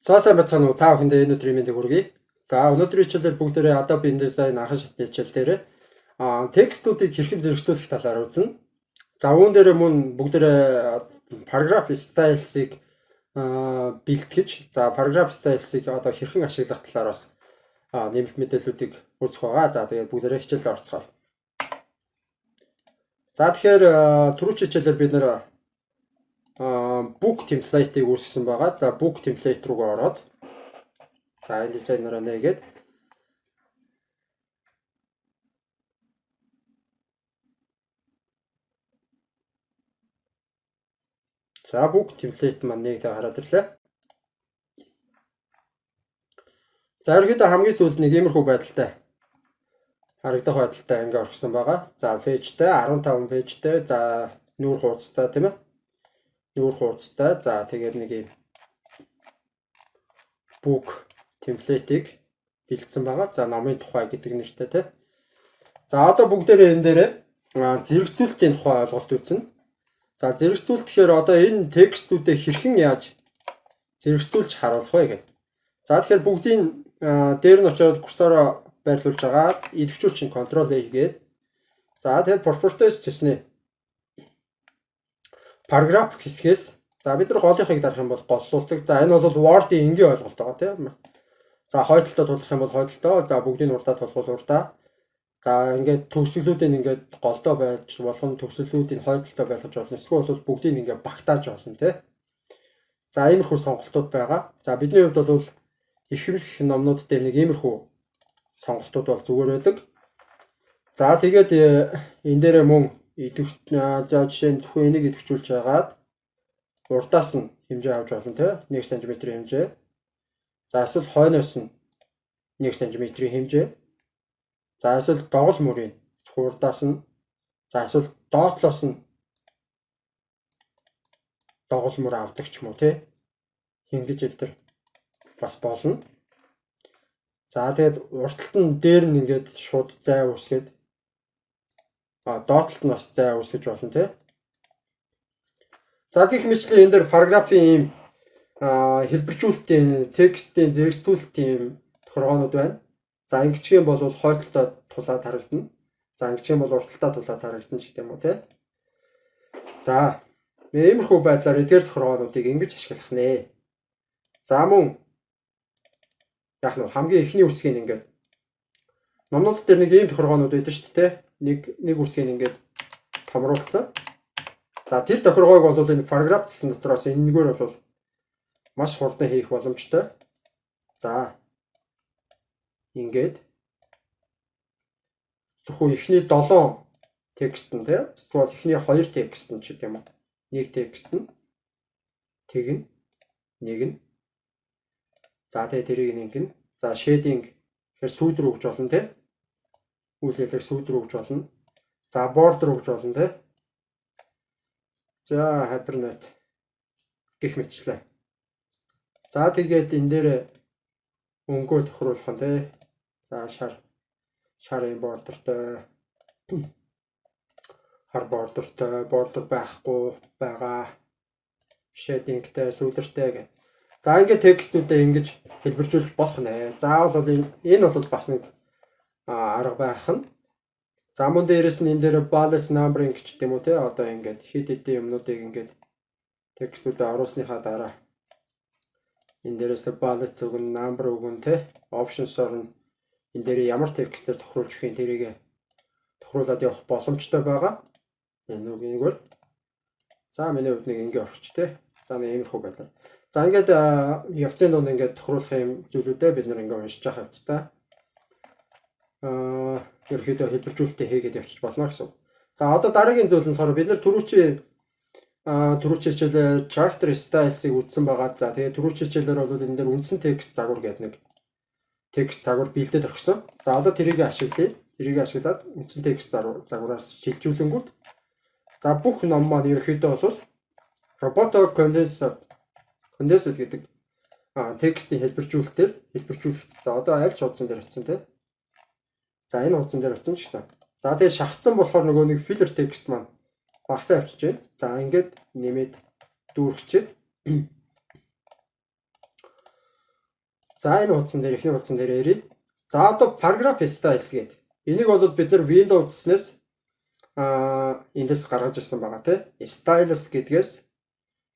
За сайн байцгаана уу? Та бүхэндээ энэ өдрийн мэндийг хүргэе. За өнөөдрийн хичээлээр бүгдээрээ Adobe InDesign анхан шатны хичээл дээр текстүүдийг хэрхэн зэрэгцүүлэх талаар үзнэ. За үүн дээр мөн бүгдээрээ paragraph styles-ыг бэлтгэж, за paragraph styles-ыг одоо хэрхэн ашиглах талаар бас нэмэлт мэдээллүүдийг үзэх байгаа. За тэгээд бүгдээрээ хичээлд орцгоё. За тэгэхээр түрүүч хичээлээр бид нэр book template-ийг үүсгэсэн байгаа. За book template руугаа ороод за InDesign-аараа нээгээд за book template маань нэгтэй хараад ирлээ. За ерөнхийдөө хамгийн сүүлд нэг иймэрхүү байдалтай харагдах байдалтай ингээ орхисон байгаа. За пэйжтэй 15 пэйжтэй, за нүүр хуудастай тийм ээ. Нүүр хуудастай. За тэгээд нэг юм book template-ийг бэлдсэн байгаа. За номын тухай гэдэг нэртэй тийм. За одоо бүгдээрээ энэ дээрээ зэрэгцүүлэлтийн тухай ойлголт үүснэ. За зэрэгцүүлэлт гэхээр одоо энэ текстүүдээ хэрхэн яаж зэрэгцүүлж харуулах вэ гэдэг. За тэгэхээр бүгдийн дээр нь очиод курсороо байрлуулж агаад идэвхжүүлчин Ctrl A хийгээд за тэгээд properties гэснээр paragraph хэсгээс за бид нар голынхыг дарах юм бол голлуулдаг. За энэ бол Word-ийн энгийн ойлголт байгаа тийм. За хойдолтой тулах юм бол хойдолтой. За бүгдийг урдаа тулгуул урдаа. За ингээд төгсгөлүүдийн ингээд голдоо байж болгон төгсгөлүүдийн хойдолтой байлгаж болно. Эсвэл бол бүгдийг ингээд багтааж болно тийм. За иймэрхүү сонголтууд байгаа. За бидний хувьд бол их номнууд дээр нэг иймэрхүү сонголтууд бол зүгээр байдаг. За тэгээд энэ дээр мөн за жишээ нь зөвхөн энийг идэвхжүүлж байгаад урдаас нь хэмжээ авч болно тийм 1 см хэмжээ. За эсвэл хойноос нь 1 см хэмжээ. За эсвэл догол мөрийн урдаас нь за эсвэл доотлоос нь догол мөр авдаг ч юм уу тийм ингэж илтэр бас болно. За тэгээд урталт нь дээр нь ингээд шууд зай үүсгээд доотлолт нь бас зай үүсгэж болно тийм. За гэх мэтлэн энэ дээр параграфын ийм хэлбэржүүлэлтийн текстийн зэрэгцүүлэлтийн тохиргоонууд байна. За ингэчих юм бол хойдолтой тулаад харагдана. За ингэчих юм бол урталтаа тулаад харагдана ч гэдэг юм уу тийм. За иймэрхүү байдлаар эдгээр тохиргоонуудыг ингэж ашиглах нэ. За мөн яг нь хамгийн эхний үсгийг ингээд номнууд дээр нэг ийм тохиргоонууд байдаг шүү дээ. Нэг үсгийг ингээд томруулсан. За тэр тохиргоог бол энэ paragraph гэсэн дотроос энэгээр бол маш хурдан хийх боломжтой. За ингээд зөвхөн эхний 7 текст нь тийм эсвэл эхний 2 текст нь ч гэдэг юм уу. Нэг текст нь тэгнь нэг нь за тэгээ тэрийг нэг нь за shading гэхээр сүйд рүү өгч болно тийм үйл ялгыг сүйд рүү өгч болно. За border өгч болно тийм. За hypernet гэх мэтчлээ. За тэгээд энэ дээр өнгөө тохируулах нь тийм. За шарын бордертой хар бордертой бордер байхгүй байгаа shadingтэй сүлэртэй гэх. За ингээд текстүүдээ ингэж хэлбэржүүлж болох нэ. Заавал энэ бол бас нэг арга байх нь. За мөн дээрэс нь энэ дээр balance numbering гэж юм уу те одоо ингээд хэд хэдэн юмнуудыг ингээд текстүүдэд оруулсныхаа дараа энэ дээрээс balance өгөн number өгөн те options орно. Энэ дээр ямар текстээр тохируулж өгөх юм тэрийг тохируулаад явах боломжтой байгаа. Энэ үгээр. За миний хувьд нэг ингэ орчих те. За нэг иймэрхүү байлаа. За ингээд явцын донд ингээд тохируулах юм зүйлүүдээ бид нэр ингээд уншиж явах хэвчтэй. Ерөөхдөө хэлбэржүүлэлтээ хийгээд явчих болно гэсэн. За одоо дараагийн зүйл нь болохоор бид нар түрүүчийн хичээлээр character styles-ыг үзсэн байгаа. За тэгээд түрүүчийн хичээлээр бол энэ дээр үндсэн текст загвар гэдэг нэг текст загвар бэлдээд орхисон. За одоо тэрийг ашиглая. Тэрийг ашиглаад үндсэн текст загвараас шилжүүлэнгүүт за бүх ном маань ерөөхдөө бол roboto condensed гэдэг текстийн хэлбэржүүлэлт. За одоо аль ч хуудсан дээр очсон тийм. За энэ хуудсан дээр очсон ч гэсэн. За тэгээ шахацсан болохоор нөгөө нэг filler текст маань багасаа авчиж байна. За ингээд нэмээд дүүргчээ. За энэ утсан дээр эхний утсан дээр ирье. За одоо paragraph styles гэдэг. Энийг бол бид нар Windows утаснаас эндээс гаргаж ирсэн байгаа тий. Styles гэдгээс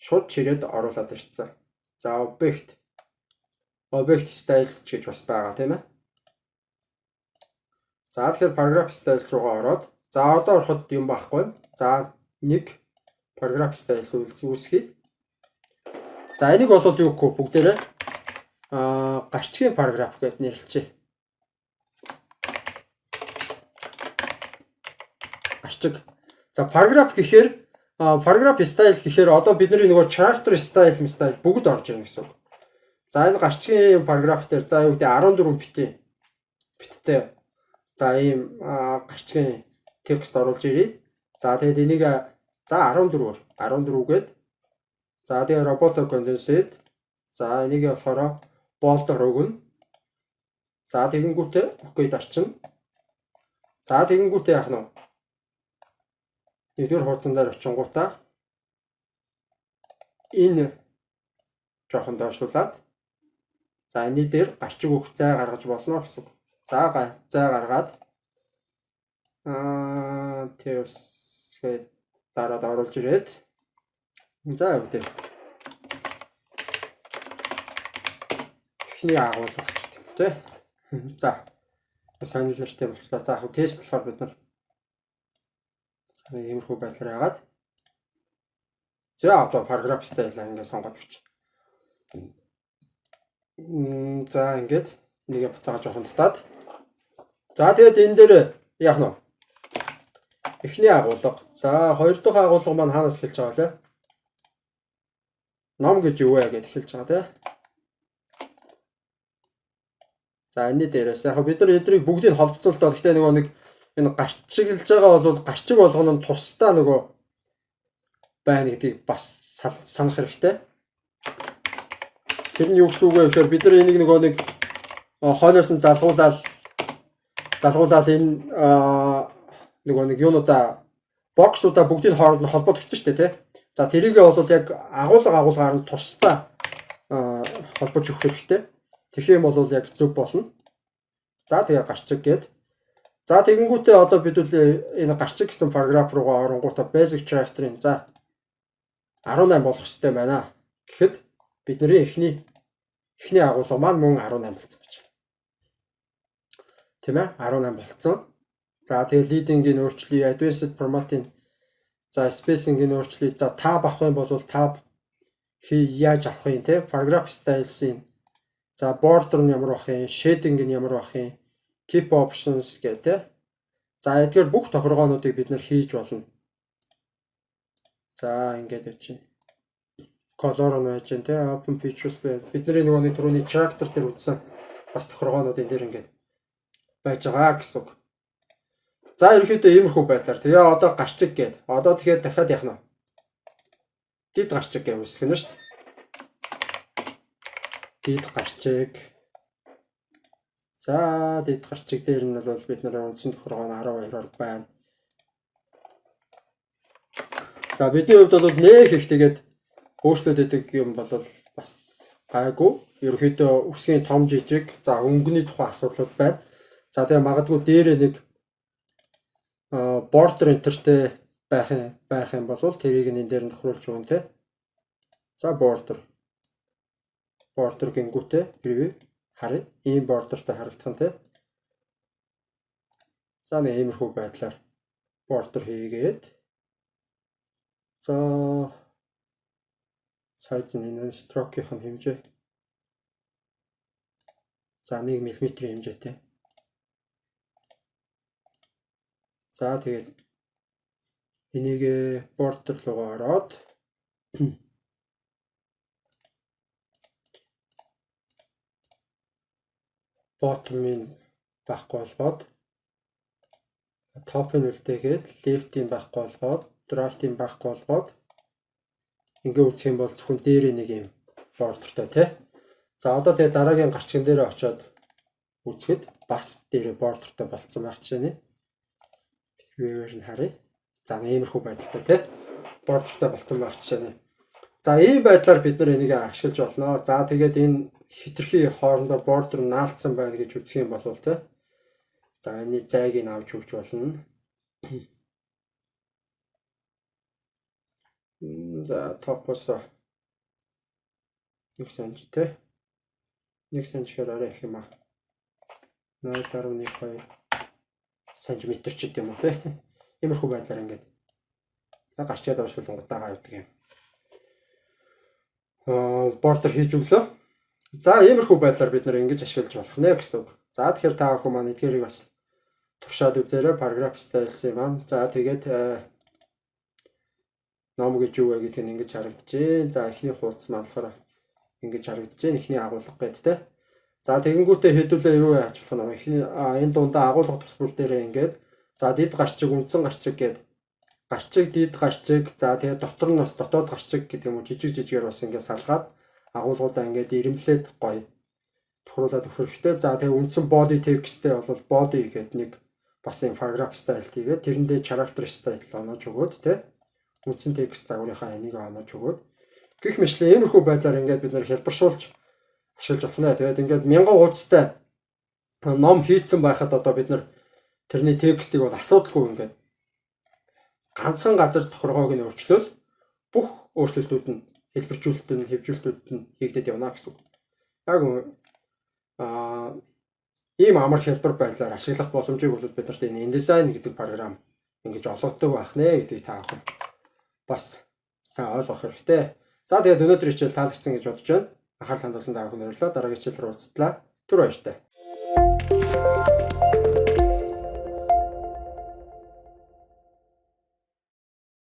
шууд чирээд оруулаад ирсэн. За object styles гэж бас байгаа тийм ээ. За тэгэхээр paragraph styles руугаа ороод за одоо ороход юм байхгүй. За нэг paragraph styles үүсгэе. За энийг бол юу гэв бүгдээрээ гарчгийн paragraph гэд нэрлэжээ. Гарчиг. За paragraph гэхээр paragraph style гэхээр одоо бидний нөгөө character style бүгд орж ирнэ гэсэн үг. За энэ гарчгийн paragraph дээр за юу гэдэг 14 биттэй. За ийм гарчгийн текст оруулж ирье. За тэгээд энийг за 14-гээд за тэгээд robot condensate за энийг болохоор bold-оор өгнө. За тэгэнгүүтээ окей дарчин. За тэгэнгүүтээ яах нь вэ? Нэгдүгээр хуудсан дээр очингуудаа энэ жоохон доошлуулад за энэ дээр гарчиг өгөх зай гаргаж болно гэсэн. За зай гаргаад тэрсгээ дараад оруулж ирээд за өвдөө эхний агуулга тий. За санал нэртэй болчихлоо. За яг тест болохоор бид нар иймэрхүү байдлаар яагаад за одоо paragraph style ингээд сонгоод өгч. За ингээд энийг буцаага жоохон татаад за тэгээд энэ дээр яах нь вэ? Эхний агуулга. За хоёр дахь агуулга маань хаанаас эхэлж байгаа вэ? Ном гэж юу вэ гэж эхэлж байгаа тий. За энэ дээрээс яг бид нар эдрийг бүгдийг холбоцсон л доо. Гэхдээ нөгөө нэг энэ гарчиглаж байгаа бол гарчиг болгоно нь тусдаа нөгөө байна гэдгийг бас санах хэрэгтэй. Тэр нь юу гэсэн үг вэ гэхээр бид нар энийг нөгөө нэг хойноос нь залгуулаад энэ нөгөө нэг юунуудаа боксуудаа бүгдийг хооронд нь холбогдсон шүү дээ тий. За тэрийгээ бол яг агуулгаар нь тусдаа холбож өгөх хэрэгтэй. Тэгэх юм бол яг зөв болно. За тэгээ гарчиг гээд за тэгэнгүүтээ одоо бид энэ гарчиг гэсэн параграф руугаа оронгуудаа basic character-ийн за 18 болох хэрэгтэй байна. Гэхэд бидний эхний агуулга маань мөн 18 болсон гэж. Тийм ээ 18 болсон. За тэгээ leading-ийг өөрчлөе, advanced format-ийн за spacing-ийг өөрчлөе. За tab авах юм бол tab яаж авах юм те paragraph styles-ийн за border нь ямар байх юм, shading нь ямар байх юм, keep options гэх те. За эдгээр бүх тохиргоонуудыг бид нэр хийж болно. За ингээд явж байна. Color нь байж байна те, open features бидний нөгөө нэг түрүүний character дээр үзсэн бас тохиргоонууд энэ дээр ингээд байж байгаа гэсэн үг. За ерөөхдөө иймэрхүү байдлаар тэгээ одоо гарчиг гээд одоо тэгэхээр дахиад яах нь вэ? Дид гарчиг гэж үүсгэх нь шүү дээ. Дид гарчиг. За дид гарчиг дээр нь бол бид нэр үндсэн тохиргоо 12-оор байна. За бидний хувьд бол нэх их тэгээд өөрчлөлт өгдөг юм бол бас гайгүй. Ерөөхдөө үсгийн том жижиг за өнгөний тухай асуудлууд байна. За тэгээ магадгүй дээрээ нэг border enterтэй байх юм бол тэрийг энэ дээр нь тохируулж өгөн тэ. За border гингүүтэй preview харъя. Ийм borderтай харагдах нь тэ. За нэг иймэрхүү байдлаар border хийгээд за size нь энэ stroke-ийн хэмжээ. За 1 мм хэмжээтэй. За тэгээд энийг border руугаа ороод bottom-ыг байхгүй болгоод top-ыг үлдээгээд left-ийг байхгүй болгоод right-ийг байхгүй болгоод ингээ үүсэх юм бол зөвхөн дээр нэг юм borderтай тий. За одоо тэгээд дараагийн гарчгийн дээр очиод үзэхэд бас дээр borderтай болцсон байх жишээ. Viewer нь харъя. За иймэрхүү байдалтай тий. Borderтай болцсон байх жишээ. За ийм байдлаар бид нар энийг ашиглаж болно. За тэгээд энэ хитрхи хоорондоо бордер наалтсан байна гэж үзэх юм бол тэ. За энэ зайг нь авч өгч болно. За топос 1 см тэ. 1 см гэхээр арай их юм аа. 0.12 см ч гэдэм үү тэ. Иймэрхүү байдлаар ингээд гарчаад авшгүй удаага явдаг юм. Бордер хийж өглөө. За иймэрхүү байдлаар бид нэр ингэж ашиглаж болох нэ гэсэн үг. За тэгэхээр та бүхэн маань эдгээрийг бас туршаад үзээрэй. Paragraph style маань. За тэгээд ном гэж юу вэ гэдгийг ингэж харагдчихээн. За эхний хуудас маань болохоор ингэж харагдчихээн. Эхний агуулга гэдэг тэ. За тэгэнгүүтээ хэдүүлээ юу яаж болох нь эхний энэ дундаа агуулга тус бүр дээрээ ингээд за дид гарчиг, үндсэн гарчиг гэдэг гарчиг, дид гарчиг, за тэгээд дотор нь бас дотоод гарчиг гэдэг юм уу жижигээр бас ингээд салгаад агуулгуудаа ингээд ирэмблээд гоё тохируулаад өгөх хэрэгтэй. За тэгээд үндсэн body text-тэй бол body гэдэг нэг бас юм paragraph style тийгээд тэрэндээ character style оноож өгөөд тэ үндсэн текст загварынхаа энийг оноож өгөөд гэх мэтлээ иймэрхүү байдлаар ингээд бид нэр хэлбэршүүлж ашиглаж болох нэ. Тэгээд ингээд 1000 хуудастай ном хийцэн байхад одоо бид нар тэрний текстийг бол асуудалгүй ингээд ганцхан газар тохиргоог нь өөрчлөөл бүх өөрчлөлтүүд нь хэлбэржүүлэлт нь хэвжүүлэлтүүд нь хийгдэж явна гэсэн. Яг ийм амар хэлбэр байдлаар ашиглах боломжийг бол бид нарт энэ InDesign гэдэг програм ингэж олгодог байх нэ гэдгийг та бүхэн бас сайн ойлгох хэрэгтэй. За тэгээд өнөөдөр хичээл таалагдсан гэж бодож байна. Анхаарал хандуулсан та бүхэнд баярлалаа. Дараагийн хичээл рүү уулзтлаа. Түр баяртай.